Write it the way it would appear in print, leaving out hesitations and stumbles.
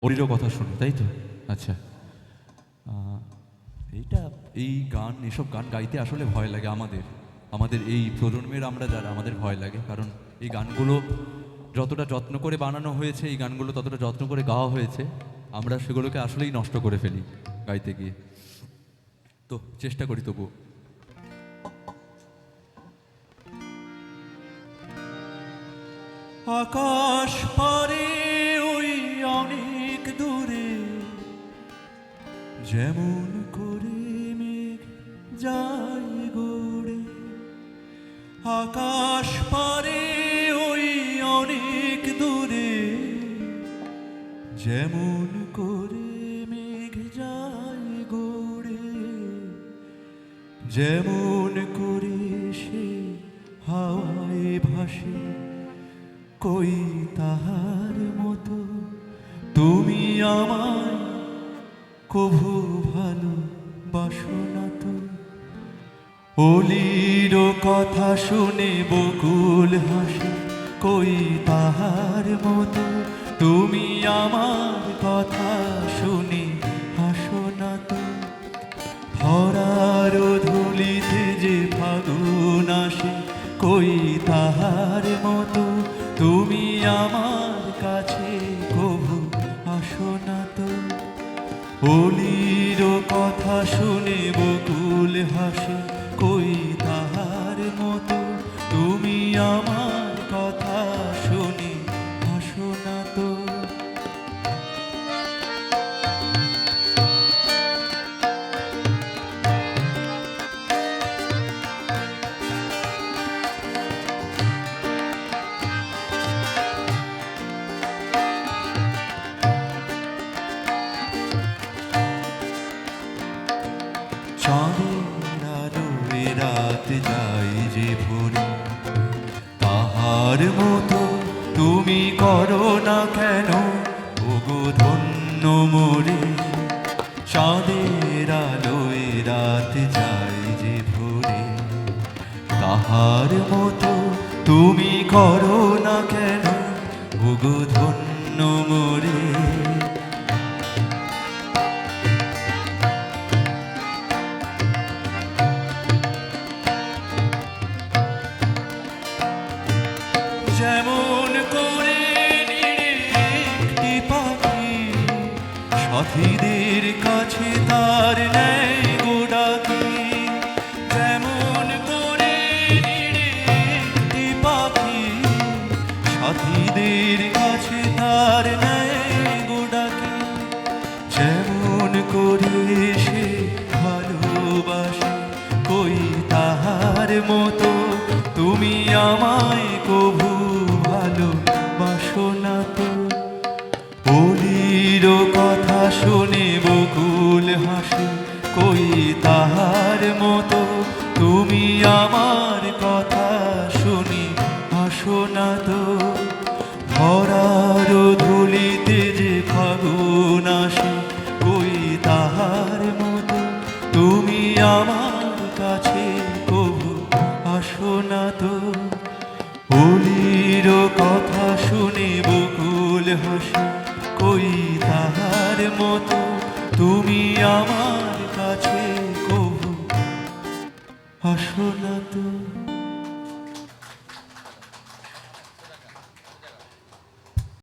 ওরও কথা শুনো, তাই তো? আচ্ছা, এইটা এই গান, এসব গান গাইতে আসলে ভয় লাগে আমাদের এই প্রজন্মের আমরা যারা, আমাদের ভয় লাগে। কারণ এই গানগুলো যতটা যত্ন করে বানানো হয়েছে, এই গানগুলো ততটা যত্ন করে গাওয়া হয়েছে, আমরা সেগুলোকে আসলেই নষ্ট করে ফেলি গাইতে গিয়ে। তো চেষ্টা করি তবু। আকাশ পারে ওই অনেক দূরে, যেমন করে মেঘ যায় গড়ে। আকাশ পারে ওই অনেক দূরে, যেমন করে মেঘ যায় গড়ে। যেমন করে সে হাওয়ায় ভাসে, কই তাহার মতো তুমি আমায় কভু ভালোবাসো না তো। অলির কথা শুনে বকুল হাসে, কই তাহার মতো তুমি আমার কথা শুনে হাসো না তো। ভরার ধুলিতে যে ফাগুন আসে, কই তাহার মতো তুমি আমার কাছে কভু আসো না তো। অলির কথা শুনে বকুল হাসে, কই তাহার মতো তুমি আমার কথা শুনে হাসো না তো। চাঁদের আলোয় রাত যায় যে ভোরে, তাহার মতো তুমি করো না কেন ওগো ধন্য মোরে। চাঁদের আলোয় রাত যায় যে ভোরে, তাহার মতো তুমি করো না কেন ওগো ধন্য মোরে। যেমন করে একটি পাখি সাথীদের কাছে তার নেয় গোডাকি। যেমন করে একটি পাখি সাথীদের কাছে তার নেয় গোডাকি। যেমন করে সে ভালোবাসে, কই তাহার মতো তুমি আমায় কভু ভালোবাসো না তো। অলির কথা শুনে বকুল হাসে, কই তাহার মতো তুমি আমার কথা শুনি হাসো না তো। ভরার ধুলিতে যে ফাগুন আসে, কই তাহার মতো তুমি আমার কাছে কভু আসো না তো। অলির কথা শুনে বকুল হাসে, কই তাহার মতো তুমি আমার কাছে কভু আসো না তো।